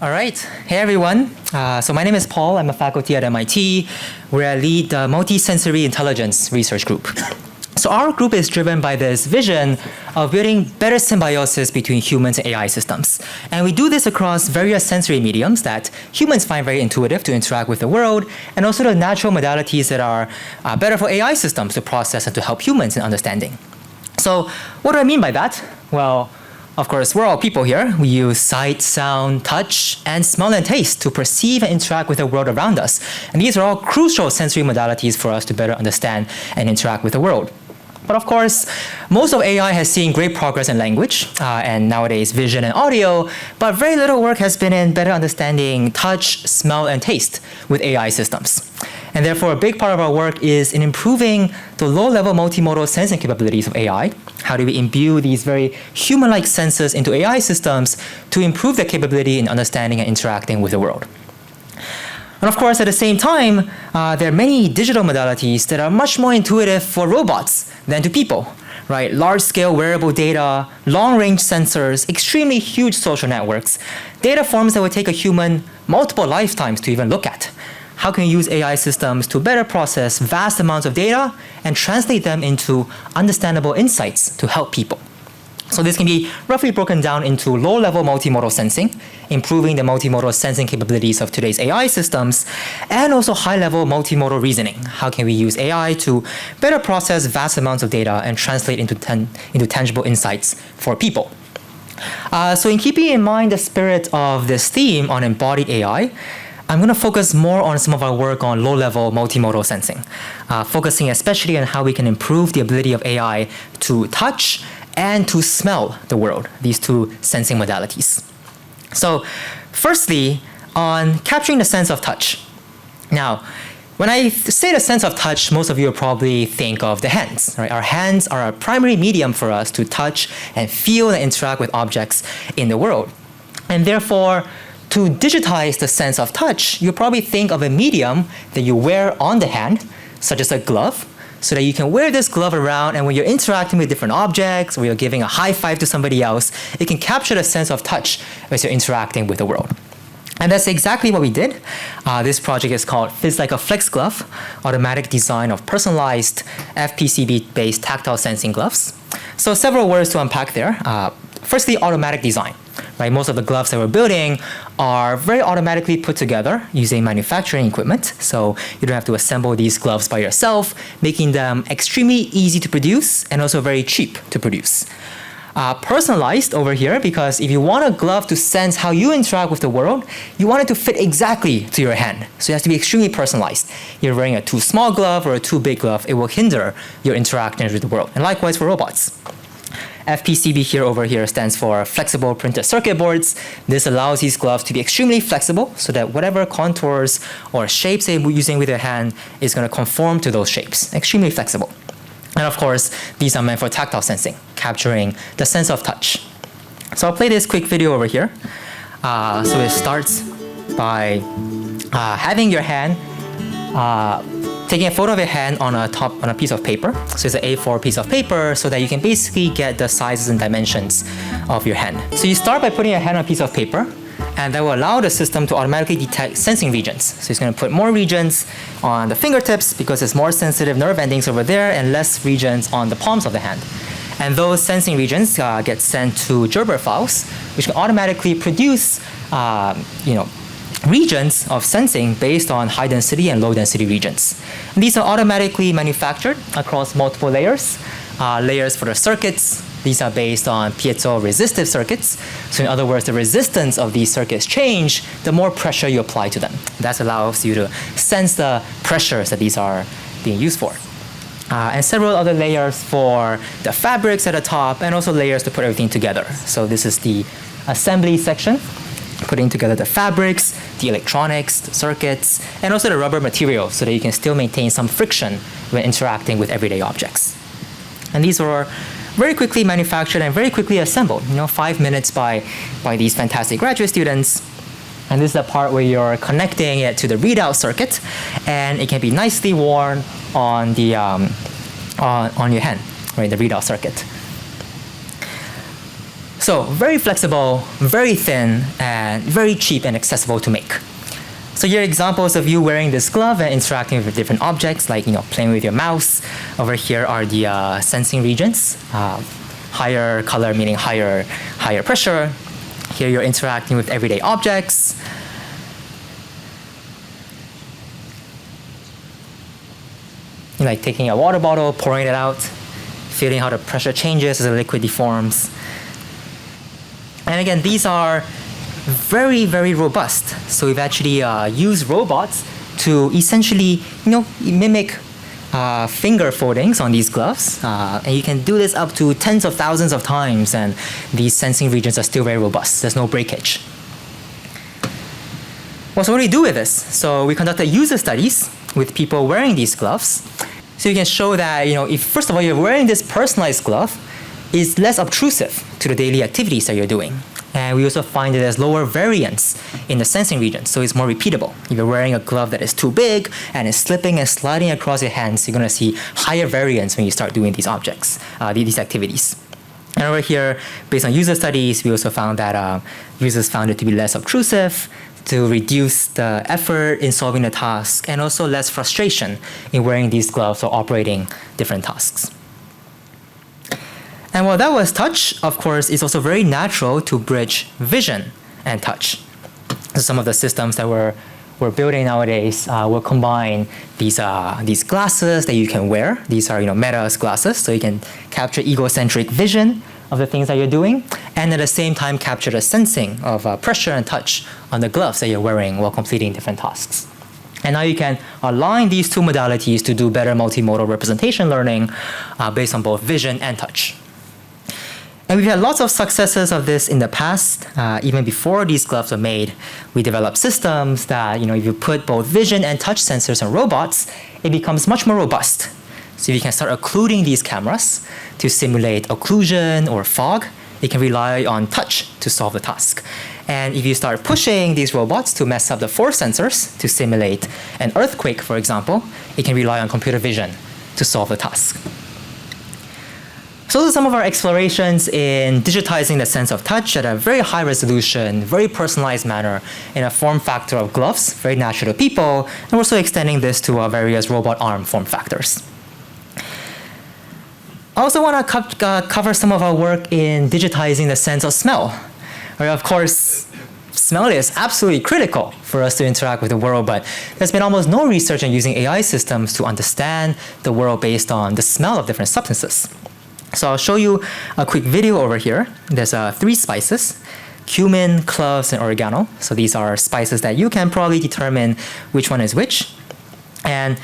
All right. Hey, everyone. So my name is Paul. I'm a faculty at MIT, where I lead the Multisensory Intelligence Research Group. So our group is driven by this vision of building better symbiosis between humans and AI systems. And we do this across various sensory mediums that humans find very intuitive to interact with the world, and also the natural modalities that are better for AI systems to process and to help humans in understanding. So what do I mean by that? Well, of course, we're all people here. We use sight, sound, touch, and smell and taste to perceive and interact with the world around us. And these are all crucial sensory modalities for us to better understand and interact with the world. But of course, most of AI has seen great progress in language, and nowadays vision and audio, but very little work has been in better understanding touch, smell, and taste with AI systems. And therefore, a big part of our work is in improving the low-level multimodal sensing capabilities of AI. How do we imbue these very human-like senses into AI systems to improve their capability in understanding and interacting with the world? And of course, at the same time, there are many digital modalities that are much more intuitive for robots than to people, right? Large-scale wearable data, long-range sensors, extremely huge social networks, data forms that would take a human multiple lifetimes to even look at. How can we use AI systems to better process vast amounts of data and translate them into understandable insights to help people? So this can be roughly broken down into low-level multimodal sensing, improving the multimodal sensing capabilities of today's AI systems, and also high-level multimodal reasoning. How can we use AI to better process vast amounts of data and translate into tangible insights for people? So in keeping in mind the spirit of this theme on embodied AI, I'm going to focus more on some of our work on low-level multimodal sensing, focusing especially on how we can improve the ability of AI to touch and to smell the world, these two sensing modalities. So firstly, on capturing the sense of touch. Now, when I say the sense of touch, most of you will probably think of the hands, right? Our hands are a primary medium for us to touch and feel and interact with objects in the world. And therefore, to digitize the sense of touch, you probably think of a medium that you wear on the hand, such as a glove, so that you can wear this glove around, and when you're interacting with different objects, or you're giving a high five to somebody else, it can capture the sense of touch as you're interacting with the world. And that's exactly what we did. This project is called Fits Like a Flex Glove, automatic design of personalized FPCB-based tactile sensing gloves. So several words to unpack there. Firstly, automatic design. Right, most of the gloves that we're building are very automatically put together using manufacturing equipment. So you don't have to assemble these gloves by yourself, making them extremely easy to produce and also very cheap to produce. Personalized over here, because if you want a glove to sense how you interact with the world, you want it to fit exactly to your hand. So it has to be extremely personalized. You're wearing a too small glove or a too big glove, it will hinder your interactions with the world. And likewise for robots. FPCB over here stands for flexible printed circuit boards. This allows these gloves to be extremely flexible so that whatever contours or shapes they're using with their hand is going to conform to those shapes. Extremely flexible. And of course, these are meant for tactile sensing, capturing the sense of touch. So I'll play this quick video over here. So it starts by having your hand taking a photo of your hand on a piece of paper. So it's an A4 piece of paper so that you can basically get the sizes and dimensions of your hand. So you start by putting your hand on a piece of paper, and that will allow the system to automatically detect sensing regions. So it's going to put more regions on the fingertips because there's more sensitive nerve endings over there and less regions on the palms of the hand. And those sensing regions get sent to Gerber files, which can automatically produce regions of sensing based on high density and low density regions. And these are automatically manufactured across multiple layers. Layers for the circuits, these are based on piezo resistive circuits. So in other words, the resistance of these circuits change the more pressure you apply to them. That allows you to sense the pressures that these are being used for. And several other layers for the fabrics at the top, and also layers to put everything together. So this is the assembly section, putting together the fabrics, the electronics, the circuits, and also the rubber material so that you can still maintain some friction when interacting with everyday objects. And these were very quickly manufactured and very quickly assembled, 5 minutes by these fantastic graduate students. And this is the part where you're connecting it to the readout circuit, and it can be nicely worn on the on your hand, right, the readout circuit. So very flexible, very thin, and very cheap and accessible to make. So here are examples of you wearing this glove and interacting with different objects, like playing with your mouse. Over here are the sensing regions. Higher color meaning higher pressure. Here you're interacting with everyday objects. Like taking a water bottle, pouring it out, feeling how the pressure changes as the liquid deforms. And again, these are very, very robust. So we've actually used robots to essentially, mimic finger foldings on these gloves. And you can do this up to tens of thousands of times, and these sensing regions are still very robust. There's no breakage. Well, so what do we do with this? So we conducted user studies with people wearing these gloves. So you can show that, if first of all you're wearing this personalized glove, it's less obtrusive to the daily activities that you're doing. And we also find that there's lower variance in the sensing region, so it's more repeatable. If you're wearing a glove that is too big and is slipping and sliding across your hands, you're going to see higher variance when you start doing these objects, these activities. And over here, based on user studies, we also found that users found it to be less obtrusive, to reduce the effort in solving the task, and also less frustration in wearing these gloves or operating different tasks. And while that was touch, of course, it's also very natural to bridge vision and touch. So some of the systems that we're building nowadays will combine these glasses that you can wear. These are Meta's glasses, so you can capture egocentric vision of the things that you're doing, and at the same time capture the sensing of pressure and touch on the gloves that you're wearing while completing different tasks. And now you can align these two modalities to do better multimodal representation learning based on both vision and touch. And we've had lots of successes of this in the past. Even before these gloves were made, we developed systems that, if you put both vision and touch sensors on robots, it becomes much more robust. So if you can start occluding these cameras to simulate occlusion or fog, it can rely on touch to solve the task. And if you start pushing these robots to mess up the force sensors to simulate an earthquake, for example, it can rely on computer vision to solve the task. So those are some of our explorations in digitizing the sense of touch at a very high resolution, very personalized manner in a form factor of gloves, very natural to people, and we're also extending this to our various robot arm form factors. I also want to cover some of our work in digitizing the sense of smell. Where of course, smell is absolutely critical for us to interact with the world, but there's been almost no research in using AI systems to understand the world based on the smell of different substances. So I'll show you a quick video over here. There's 3 spices: cumin, cloves, and oregano. So these are spices that you can probably determine which one is which. And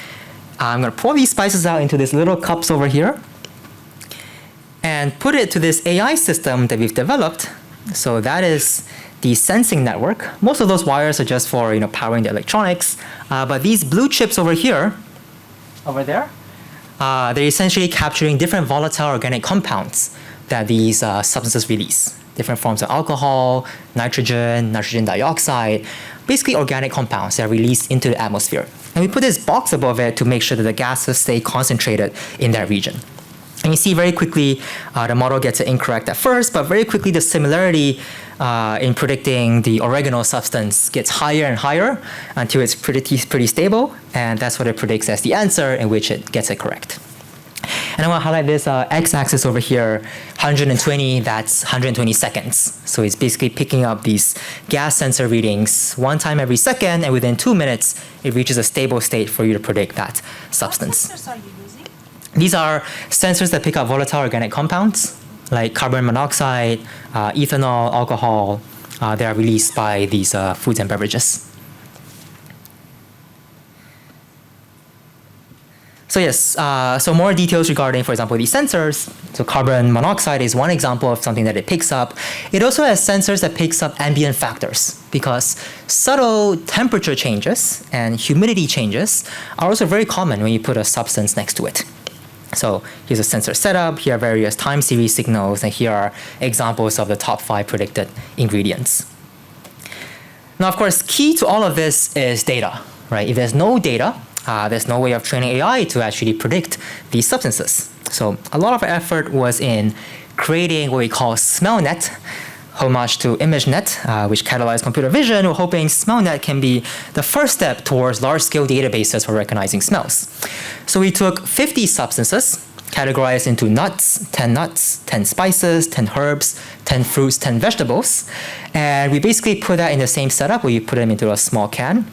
I'm going to pour these spices out into these little cups over here and put it to this AI system that we've developed. So that is the sensing network. Most of those wires are just for powering the electronics. But these blue chips over here, over there, they're essentially capturing different volatile organic compounds that these substances release. Different forms of alcohol, nitrogen dioxide, basically organic compounds that are released into the atmosphere. And we put this box above it to make sure that the gases stay concentrated in that region. And you see very quickly the model gets it incorrect at first, but very quickly the similarity in predicting the oregano substance gets higher and higher until it's pretty stable, and that's what it predicts as the answer in which it gets it correct. And I want to highlight this x-axis over here, 120, that's 120 seconds. So it's basically picking up these gas sensor readings one time every second, and within 2 minutes, it reaches a stable state for you to predict that substance. What sensors are you using? These are sensors that pick up volatile organic compounds like carbon monoxide, ethanol, alcohol. They are released by these foods and beverages. So yes, so more details regarding, for example, these sensors. So carbon monoxide is one example of something that it picks up. It also has sensors that picks up ambient factors, because subtle temperature changes and humidity changes are also very common when you put a substance next to it. So here's a sensor setup, here are various time series signals, and here are examples of the top 5 predicted ingredients. Now, of course, key to all of this is data, right? If there's no data, there's no way of training AI to actually predict these substances. So a lot of our effort was in creating what we call SmellNet, homage to ImageNet, which catalyzed computer vision. We're hoping SmellNet can be the first step towards large-scale databases for recognizing smells. So we took 50 substances, categorized into nuts, 10 spices, 10 herbs, 10 fruits, 10 vegetables. And we basically put that in the same setup where you put them into a small can,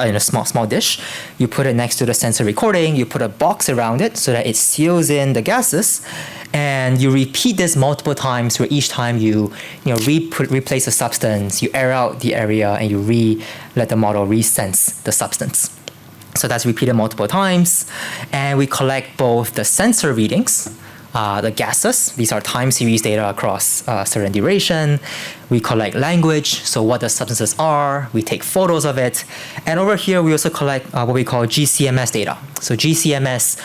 in a small dish. You put it next to the sensor recording, you put a box around it so that it seals in the gases, and you repeat this multiple times where each time you replace a substance, you air out the area, and you let the model resense the substance. So that's repeated multiple times. And we collect both the sensor readings, the gases. These are time series data across a certain duration. We collect language, so what the substances are. We take photos of it. And over here, we also collect what we call GCMS data. So GCMS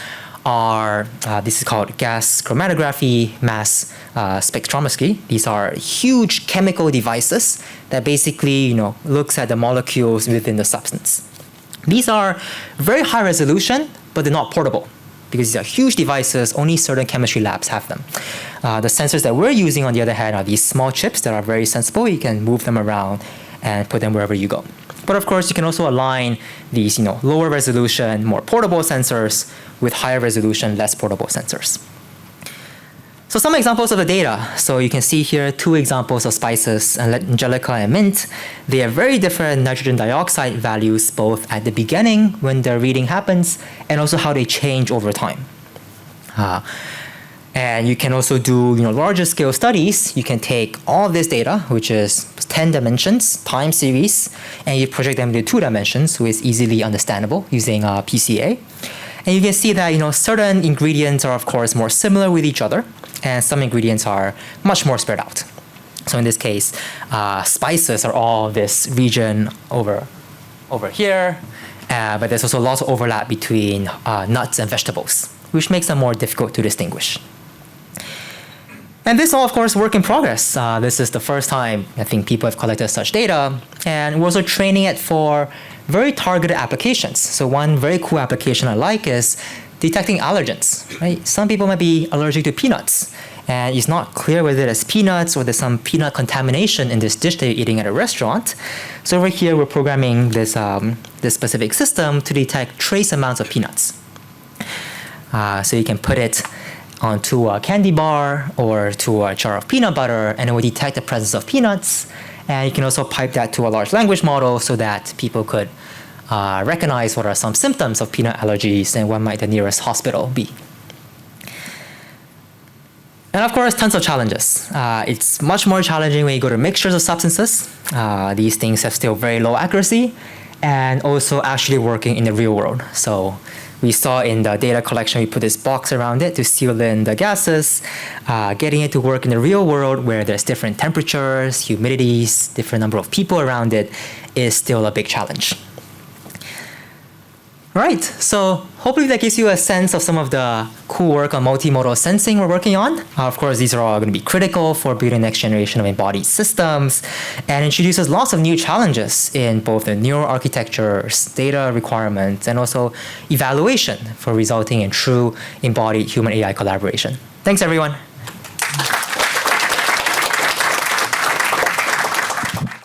are, this is called gas chromatography, mass spectrometry. These are huge chemical devices that basically looks at the molecules within the substance. These are very high resolution, but they're not portable because these are huge devices. Only certain chemistry labs have them. The sensors that we're using, on the other hand, are these small chips that are very sensible. You can move them around and put them wherever you go. But of course, you can also align these lower resolution, more portable sensors with higher resolution, less portable sensors. So some examples of the data. So you can see here 2 examples of spices, angelica and mint. They have very different nitrogen dioxide values, both at the beginning when the reading happens, and also how they change over time. And you can also do larger scale studies. You can take all of this data, which is 10 dimensions, time series, and you project them into 2 dimensions, so it's easily understandable using PCA. And you can see that certain ingredients are of course more similar with each other, and some ingredients are much more spread out. So in this case, spices are all this region over here, but there's also lots of overlap between nuts and vegetables, which makes them more difficult to distinguish. And this all, of course, work in progress. This is the first time I think people have collected such data, and we're also training it for very targeted applications. So one very cool application I like is detecting allergens. Right? Some people might be allergic to peanuts, and it's not clear whether it's peanuts or there's some peanut contamination in this dish that you're eating at a restaurant. So over here, we're programming this specific system to detect trace amounts of peanuts. So you can put it onto a candy bar or to a jar of peanut butter, and it will detect the presence of peanuts. And you can also pipe that to a large language model so that people could recognize what are some symptoms of peanut allergies and what might the nearest hospital be. And of course, tons of challenges. It's much more challenging when you go to mixtures of substances. These things have still very low accuracy, and also actually working in the real world. So we saw in the data collection, we put this box around it to seal in the gases. Getting it to work in the real world where there's different temperatures, humidities, different number of people around it is still a big challenge. Right, so hopefully that gives you a sense of some of the cool work on multimodal sensing we're working on. Of course, these are all going to be critical for building next generation of embodied systems, and introduces lots of new challenges in both the neural architectures, data requirements, and also evaluation for resulting in true embodied human-AI collaboration. Thanks, everyone.